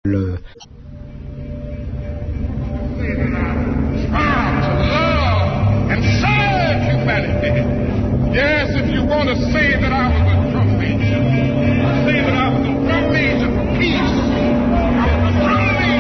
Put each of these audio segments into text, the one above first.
Le... Yes, if you want to say that I was a drum major, say that I was a drum major for peace. I was a drum major.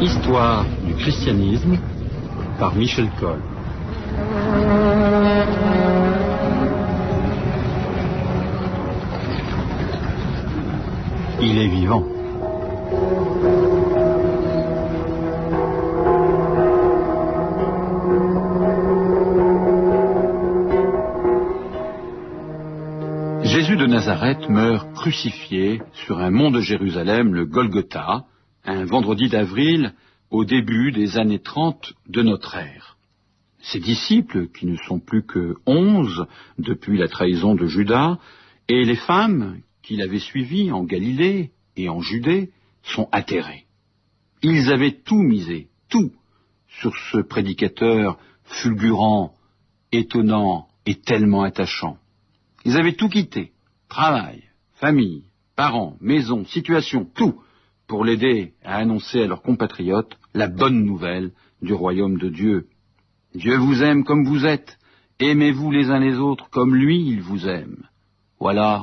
Histoire du christianisme par Michel Coll. Il est vivant. Jésus de Nazareth meurt crucifié sur un mont de Jérusalem, le Golgotha, un vendredi d'avril au début des années 30 de notre ère. Ses disciples, qui ne sont plus que 11 depuis la trahison de Judas, et les femmes qui l'avaient suivi en Galilée et en Judée, sont atterrés. Ils avaient tout misé, tout, sur ce prédicateur fulgurant, étonnant et tellement attachant. Ils avaient tout quitté, travail, famille, parents, maison, situation, tout, pour l'aider à annoncer à leurs compatriotes la bonne nouvelle du royaume de Dieu. Dieu vous aime comme vous êtes, aimez-vous les uns les autres comme lui il vous aime. Voilà,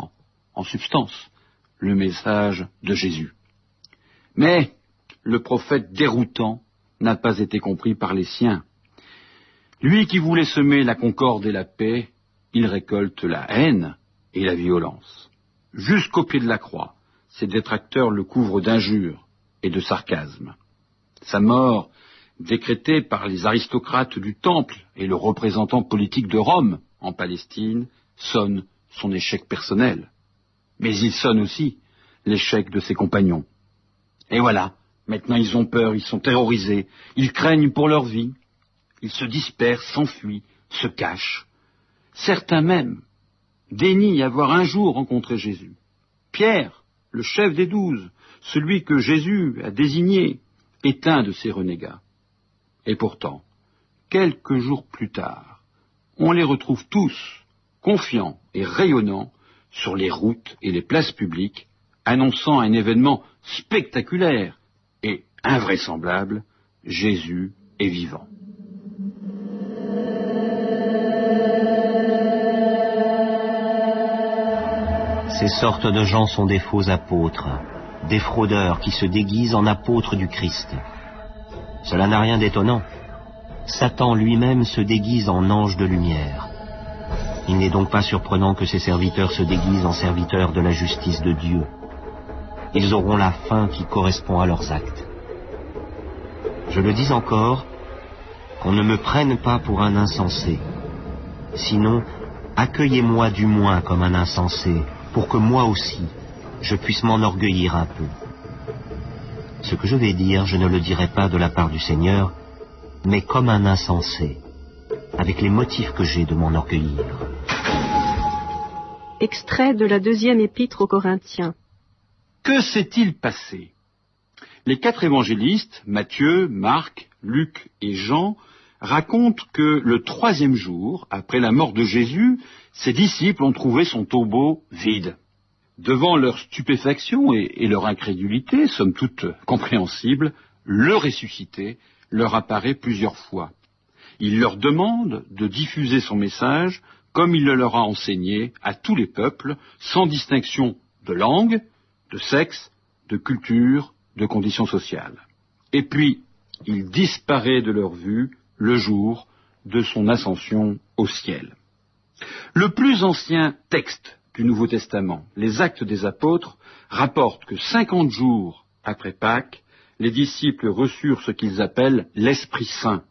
en substance, le message de Jésus. Mais le prophète déroutant n'a pas été compris par les siens. Lui qui voulait semer la concorde et la paix, il récolte la haine et la violence. Jusqu'au pied de la croix, ses détracteurs le couvrent d'injures et de sarcasmes. Sa mort, décrété par les aristocrates du Temple et le représentant politique de Rome en Palestine, sonne son échec personnel. Mais il sonne aussi l'échec de ses compagnons. Et voilà, maintenant ils ont peur, ils sont terrorisés, ils craignent pour leur vie, ils se dispersent, s'enfuient, se cachent. Certains même dénient avoir un jour rencontré Jésus. Pierre, le chef des 12, celui que Jésus a désigné, est un de ces renégats. Et pourtant, quelques jours plus tard, on les retrouve tous, confiants et rayonnants, sur les routes et les places publiques, annonçant un événement spectaculaire et invraisemblable, Jésus est vivant. Ces sortes de gens sont des faux apôtres, des fraudeurs qui se déguisent en apôtres du Christ. Cela n'a rien d'étonnant. Satan lui-même se déguise en ange de lumière. Il n'est donc pas surprenant que ses serviteurs se déguisent en serviteurs de la justice de Dieu. Ils auront la fin qui correspond à leurs actes. Je le dis encore, qu'on ne me prenne pas pour un insensé. Sinon, accueillez-moi du moins comme un insensé, pour que moi aussi, je puisse m'enorgueillir un peu. Ce que je vais dire, je ne le dirai pas de la part du Seigneur, mais comme un insensé, avec les motifs que j'ai de m'enorgueillir. Extrait de la 2e épître aux Corinthiens. Que s'est-il passé? Les 4 évangélistes, Matthieu, Marc, Luc et Jean, racontent que le 3e jour, après la mort de Jésus, ses disciples ont trouvé son tombeau vide. Devant leur stupéfaction et leur incrédulité, somme toute compréhensible, le ressuscité leur apparaît plusieurs fois. Il leur demande de diffuser son message comme il le leur a enseigné à tous les peuples, sans distinction de langue, de sexe, de culture, de conditions sociales. Et puis, il disparaît de leur vue le jour de son ascension au ciel. Le plus ancien texte du Nouveau Testament, les Actes des Apôtres, rapporte que 50 jours après Pâques, les disciples reçurent ce qu'ils appellent l'Esprit Saint.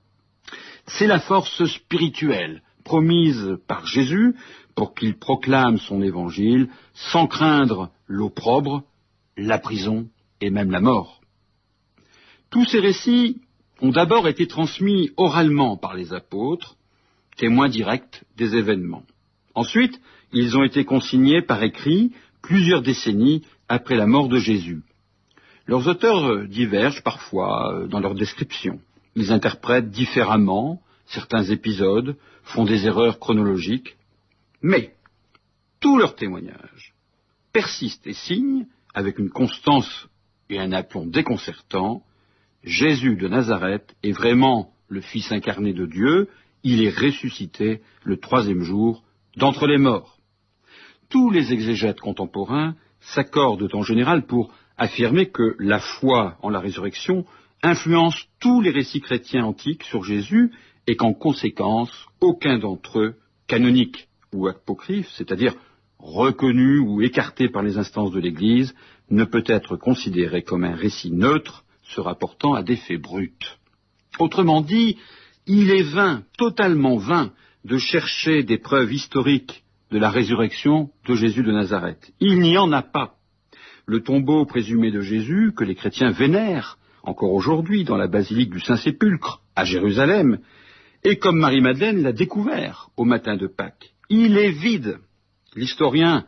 C'est la force spirituelle promise par Jésus pour qu'il proclame son évangile sans craindre l'opprobre, la prison et même la mort. Tous ces récits ont d'abord été transmis oralement par les apôtres, témoins directs des événements. Ensuite, ils ont été consignés par écrit plusieurs décennies après la mort de Jésus. Leurs auteurs divergent parfois dans leur description. Ils interprètent différemment certains épisodes, font des erreurs chronologiques, mais tous leurs témoignages persistent et signent, avec une constance et un aplomb déconcertant, Jésus de Nazareth est vraiment le Fils incarné de Dieu, il est ressuscité le 3e jour d'entre les morts. Tous les exégètes contemporains s'accordent en général pour affirmer que la foi en la résurrection influence tous les récits chrétiens antiques sur Jésus et qu'en conséquence, aucun d'entre eux, canonique ou apocryphe, c'est-à-dire reconnu ou écarté par les instances de l'Église, ne peut être considéré comme un récit neutre se rapportant à des faits bruts. Autrement dit, il est vain, totalement vain, de chercher des preuves historiques de la résurrection de Jésus de Nazareth. Il n'y en a pas. Le tombeau présumé de Jésus, que les chrétiens vénèrent encore aujourd'hui dans la basilique du Saint-Sépulcre, à Jérusalem, et comme Marie-Madeleine l'a découvert au matin de Pâques, il est vide. L'historien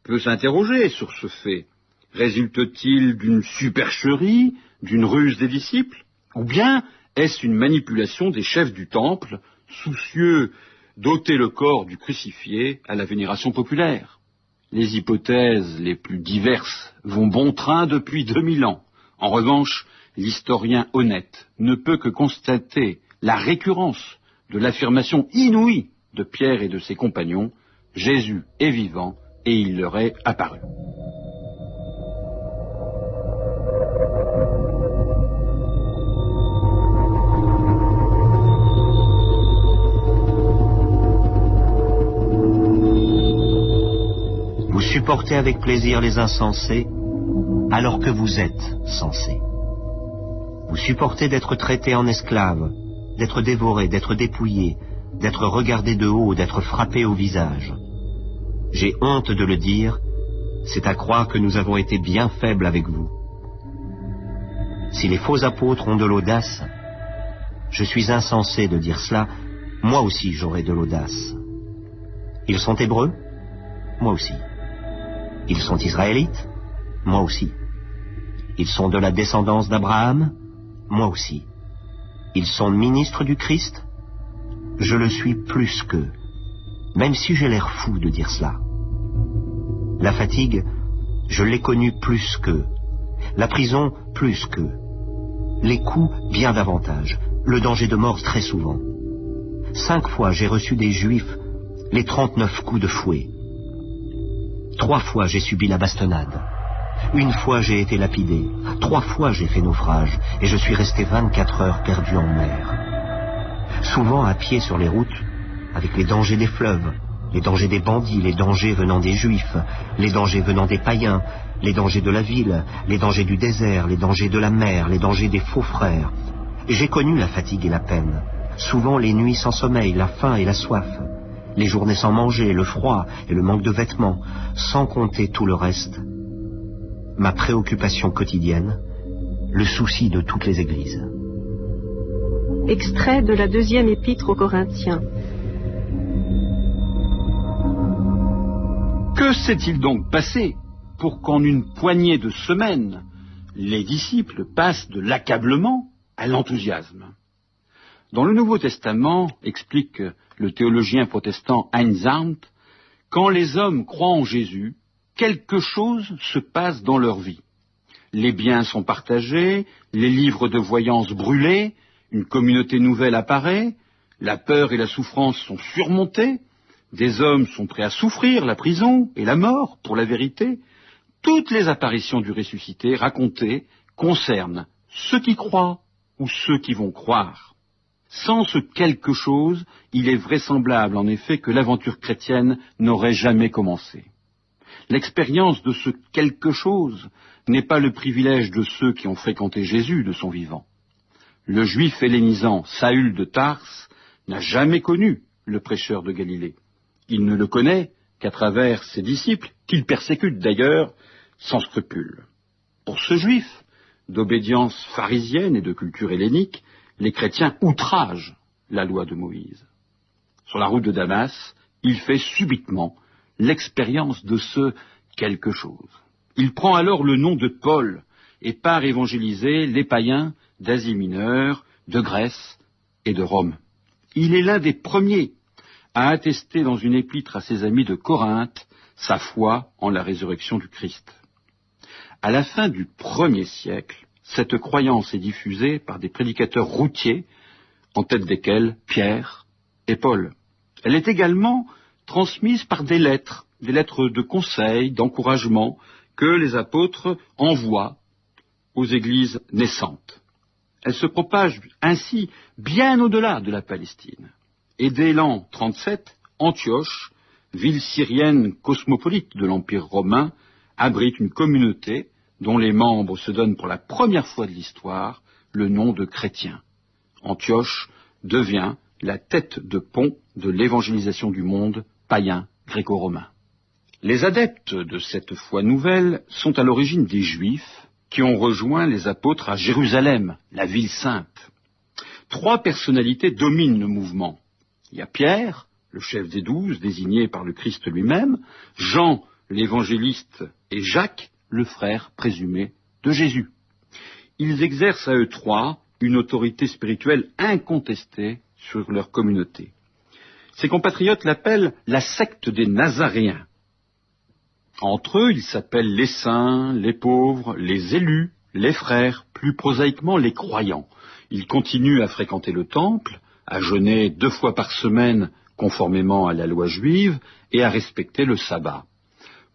peut s'interroger sur ce fait. Résulte-t-il d'une supercherie, d'une ruse des disciples, ou bien est-ce une manipulation des chefs du temple, soucieux d'ôter le corps du crucifié à la vénération populaire? Les hypothèses les plus diverses vont bon train depuis 2000 ans. En revanche, l'historien honnête ne peut que constater la récurrence de l'affirmation inouïe de Pierre et de ses compagnons: Jésus est vivant et il leur est apparu. Vous supportez avec plaisir les insensés alors que vous êtes sensés. Vous supportez d'être traité en esclave, d'être dévoré, d'être dépouillé, d'être regardé de haut, d'être frappé au visage. J'ai honte de le dire, c'est à croire que nous avons été bien faibles avec vous. Si les faux apôtres ont de l'audace, je suis insensé de dire cela, moi aussi j'aurai de l'audace. Ils sont hébreux? Moi aussi. Ils sont israélites? Moi aussi. Ils sont de la descendance d'Abraham? Moi aussi. Ils sont ministres du Christ? Je le suis plus qu'eux, même si j'ai l'air fou de dire cela. La fatigue, je l'ai connue plus qu'eux. La prison, plus qu'eux. Les coups, bien davantage. Le danger de mort, très souvent. 5 fois, j'ai reçu des Juifs les 39 coups de fouet. 3 fois, j'ai subi la bastonnade. 1 fois, j'ai été lapidé. 3 fois, j'ai fait naufrage, et je suis resté 24 heures perdu en mer. Souvent à pied sur les routes, avec les dangers des fleuves, les dangers des bandits, les dangers venant des Juifs, les dangers venant des païens, les dangers de la ville, les dangers du désert, les dangers de la mer, les dangers des faux frères. J'ai connu la fatigue et la peine, souvent les nuits sans sommeil, la faim et la soif, les journées sans manger, le froid et le manque de vêtements, sans compter tout le reste. Ma préoccupation quotidienne, le souci de toutes les églises. Extrait de la 2e épître aux Corinthiens. Que s'est-il donc passé pour qu'en une poignée de semaines, les disciples passent de l'accablement à l'enthousiasme? Dans le Nouveau Testament, explique le théologien protestant Heinz Arndt, quand les hommes croient en Jésus, quelque chose se passe dans leur vie. Les biens sont partagés, les livres de voyance brûlés, une communauté nouvelle apparaît, la peur et la souffrance sont surmontées, des hommes sont prêts à souffrir la prison et la mort pour la vérité. Toutes les apparitions du ressuscité racontées concernent ceux qui croient ou ceux qui vont croire. Sans ce quelque chose, il est vraisemblable en effet que l'aventure chrétienne n'aurait jamais commencé. L'expérience de ce quelque chose n'est pas le privilège de ceux qui ont fréquenté Jésus de son vivant. Le juif hellénisant Saül de Tarse n'a jamais connu le prêcheur de Galilée. Il ne le connaît qu'à travers ses disciples, qu'il persécute d'ailleurs sans scrupule. Pour ce juif, d'obédience pharisienne et de culture hellénique, les chrétiens outragent la loi de Moïse. Sur la route de Damas, il fait subitement l'expérience de ce quelque chose. Il prend alors le nom de Paul et part évangéliser les païens d'Asie mineure, de Grèce et de Rome. Il est l'un des premiers à attester dans une épître à ses amis de Corinthe sa foi en la résurrection du Christ. À la fin du 1er siècle, cette croyance est diffusée par des prédicateurs routiers, en tête desquels Pierre et Paul. Elle est également transmise par des lettres de conseil, d'encouragement, que les apôtres envoient aux églises naissantes. Elle se propage ainsi bien au-delà de la Palestine. Et dès l'an 37, Antioche, ville syrienne cosmopolite de l'Empire romain, abrite une communauté dont les membres se donnent pour la première fois de l'histoire le nom de chrétiens. Antioche devient la tête de pont de l'évangélisation du monde païen gréco-romain. Les adeptes de cette foi nouvelle sont à l'origine des Juifs qui ont rejoint les apôtres à Jérusalem, la ville sainte. 3 personnalités dominent le mouvement. Il y a Pierre, le chef des 12, désigné par le Christ lui-même, Jean, l'évangéliste, et Jacques, le frère présumé de Jésus. Ils exercent à eux 3 une autorité spirituelle incontestée sur leur communauté. Ses compatriotes l'appellent la secte des Nazaréens. Entre eux, ils s'appellent les saints, les pauvres, les élus, les frères, plus prosaïquement les croyants. Ils continuent à fréquenter le temple, à jeûner 2 fois par semaine conformément à la loi juive et à respecter le sabbat.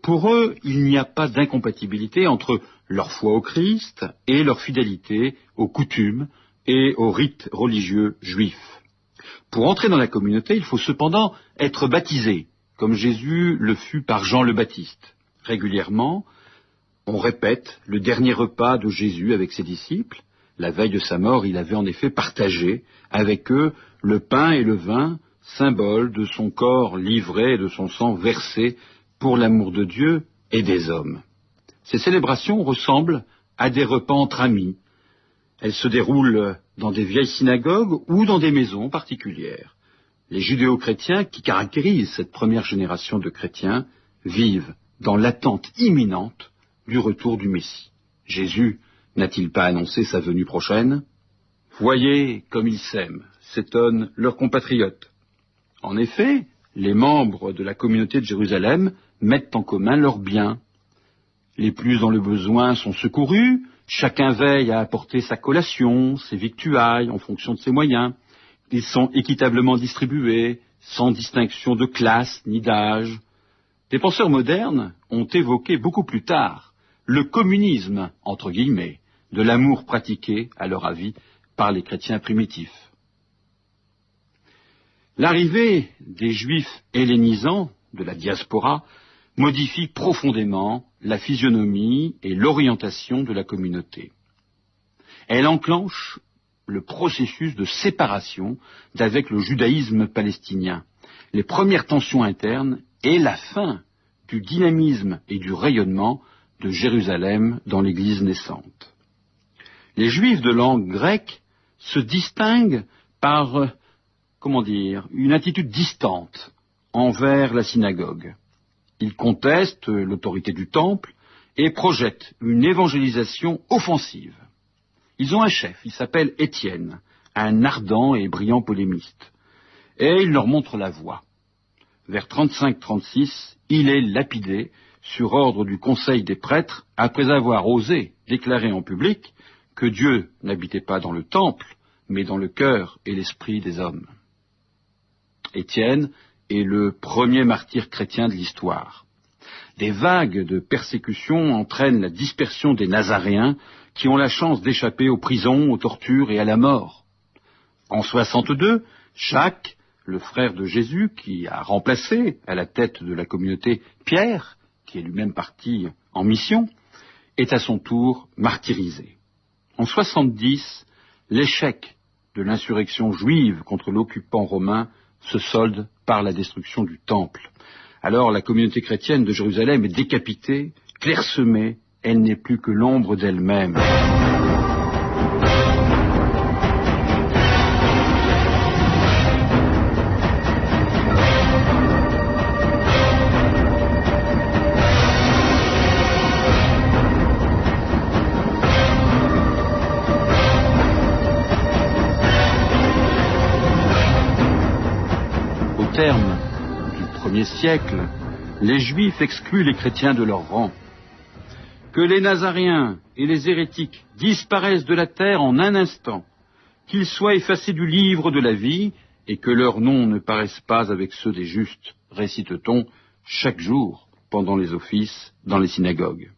Pour eux, il n'y a pas d'incompatibilité entre leur foi au Christ et leur fidélité aux coutumes et aux rites religieux juifs. Pour entrer dans la communauté, il faut cependant être baptisé, comme Jésus le fut par Jean le Baptiste. Régulièrement, on répète le dernier repas de Jésus avec ses disciples. La veille de sa mort, il avait en effet partagé avec eux le pain et le vin, symbole de son corps livré et de son sang versé pour l'amour de Dieu et des hommes. Ces célébrations ressemblent à des repas entre amis. Elles se déroulent dans des vieilles synagogues ou dans des maisons particulières. Les judéo-chrétiens qui caractérisent cette première génération de chrétiens vivent dans l'attente imminente du retour du Messie. Jésus n'a-t-il pas annoncé sa venue prochaine? Voyez comme ils s'aiment, s'étonnent leurs compatriotes. En effet, les membres de la communauté de Jérusalem mettent en commun leurs biens. Les plus dans le besoin sont secourus, chacun veille à apporter sa collation, ses victuailles en fonction de ses moyens. Ils sont équitablement distribués, sans distinction de classe ni d'âge. Des penseurs modernes ont évoqué beaucoup plus tard le communisme, entre guillemets, de l'amour pratiqué, à leur avis, par les chrétiens primitifs. L'arrivée des Juifs hellénisants de la diaspora modifie profondément la physionomie et l'orientation de la communauté. Elle enclenche le processus de séparation d'avec le judaïsme palestinien, les premières tensions internes et la fin du dynamisme et du rayonnement de Jérusalem dans l'Église naissante. Les Juifs de langue grecque se distinguent par, une attitude distante envers la synagogue. Ils contestent l'autorité du temple et projettent une évangélisation offensive. Ils ont un chef, il s'appelle Étienne, un ardent et brillant polémiste, et il leur montre la voie. Vers 35-36, il est lapidé sur ordre du conseil des prêtres après avoir osé déclarer en public que Dieu n'habitait pas dans le temple, mais dans le cœur et l'esprit des hommes. Étienne est le premier martyr chrétien de l'histoire. Des vagues de persécutions entraînent la dispersion des Nazaréens qui ont la chance d'échapper aux prisons, aux tortures et à la mort. En 62, Jacques, le frère de Jésus, qui a remplacé à la tête de la communauté Pierre, qui est lui-même parti en mission, est à son tour martyrisé. En 70, l'échec de l'insurrection juive contre l'occupant romain se solde par la destruction du temple. Alors la communauté chrétienne de Jérusalem est décapitée, clairsemée, elle n'est plus que l'ombre d'elle-même. siècle, les Juifs excluent les chrétiens de leur rang. Que les Nazaréens et les hérétiques disparaissent de la terre en un instant, qu'ils soient effacés du livre de la vie et que leurs noms ne paraissent pas avec ceux des justes, récite-t-on chaque jour pendant les offices dans les synagogues.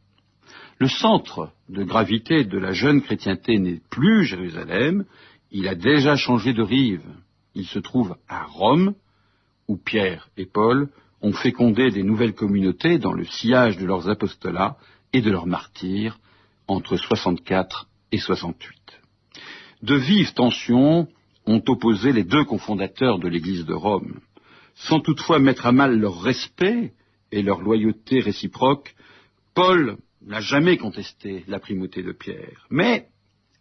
Le centre de gravité de la jeune chrétienté n'est plus Jérusalem, il a déjà changé de rive. Il se trouve à Rome, où Pierre et Paul ont fécondé des nouvelles communautés dans le sillage de leurs apostolats et de leurs martyrs entre 64 et 68. De vives tensions ont opposé les deux cofondateurs de l'Église de Rome. Sans toutefois mettre à mal leur respect et leur loyauté réciproque, Paul n'a jamais contesté la primauté de Pierre, mais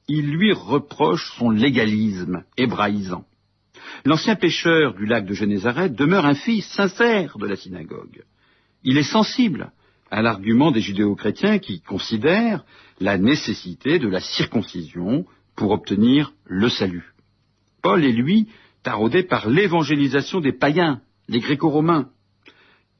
il lui reproche son légalisme hébraïsant. L'ancien pécheur du lac de Génézareth demeure un fils sincère de la synagogue. Il est sensible à l'argument des judéo-chrétiens qui considèrent la nécessité de la circoncision pour obtenir le salut. Paul est, lui, taraudé par l'évangélisation des païens, les gréco-romains.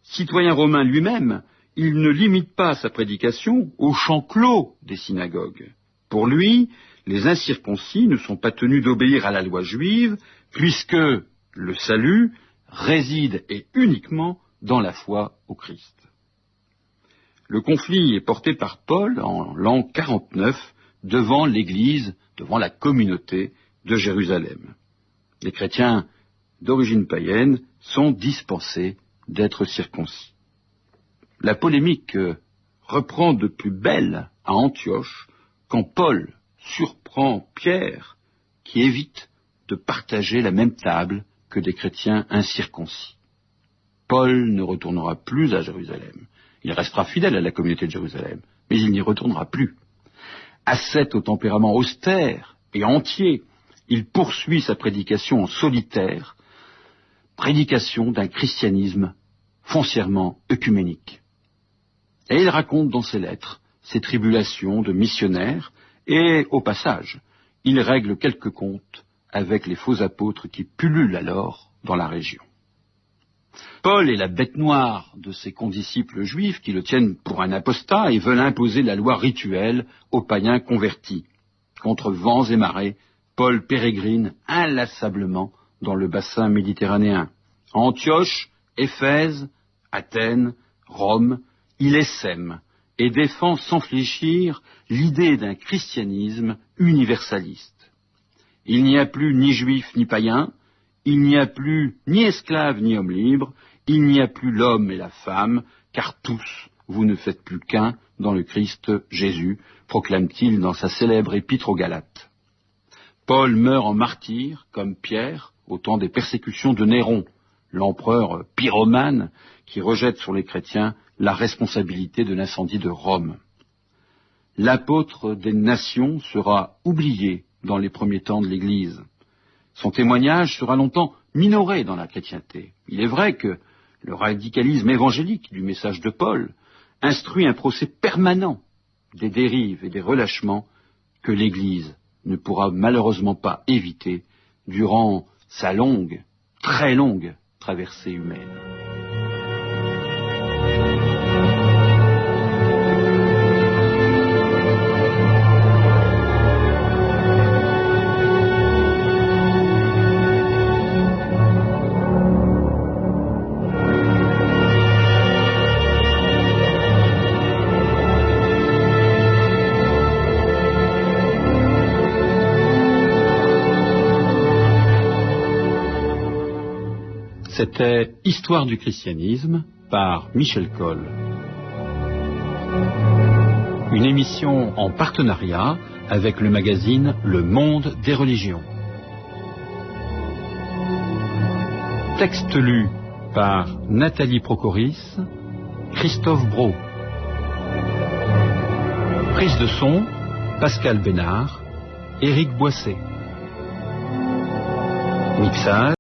Citoyen romain lui-même, il ne limite pas sa prédication aux champs clos des synagogues. Pour lui, les incirconcis ne sont pas tenus d'obéir à la loi juive, puisque le salut réside et uniquement dans la foi au Christ. Le conflit est porté par Paul en l'an 49 devant l'Église, devant la communauté de Jérusalem. Les chrétiens d'origine païenne sont dispensés d'être circoncis. La polémique reprend de plus belle à Antioche quand Paul surprend Pierre qui évite de partager la même table que des chrétiens incirconcis. Paul ne retournera plus à Jérusalem. Il restera fidèle à la communauté de Jérusalem, mais il n'y retournera plus. Ascète au tempérament austère et entier, il poursuit sa prédication en solitaire, prédication d'un christianisme foncièrement œcuménique. Et il raconte dans ses lettres ses tribulations de missionnaire et, au passage, il règle quelques comptes avec les faux apôtres qui pullulent alors dans la région. Paul est la bête noire de ses condisciples juifs qui le tiennent pour un apostat et veulent imposer la loi rituelle aux païens convertis. Contre vents et marées, Paul pérégrine inlassablement dans le bassin méditerranéen. À Antioche, Éphèse, Athènes, Rome, il essaime et défend sans fléchir l'idée d'un christianisme universaliste. Il n'y a plus ni juifs ni païens, il n'y a plus ni esclaves ni hommes libres, il n'y a plus l'homme et la femme, car tous, vous ne faites plus qu'un dans le Christ Jésus, proclame-t-il dans sa célèbre épître aux Galates. Paul meurt en martyr, comme Pierre, au temps des persécutions de Néron, l'empereur pyromane qui rejette sur les chrétiens la responsabilité de l'incendie de Rome. L'apôtre des nations sera oublié dans les premiers temps de l'Église. Son témoignage sera longtemps minoré dans la chrétienté. Il est vrai que le radicalisme évangélique du message de Paul instruit un procès permanent des dérives et des relâchements que l'Église ne pourra malheureusement pas éviter durant sa longue, très longue traversée humaine. C'était Histoire du christianisme par Michel Coll. Une émission en partenariat avec le magazine Le Monde des religions. Texte lu par Nathalie Procoris, Christophe Brault. Prise de son, Pascal Bénard, Éric Boisset. Mixage,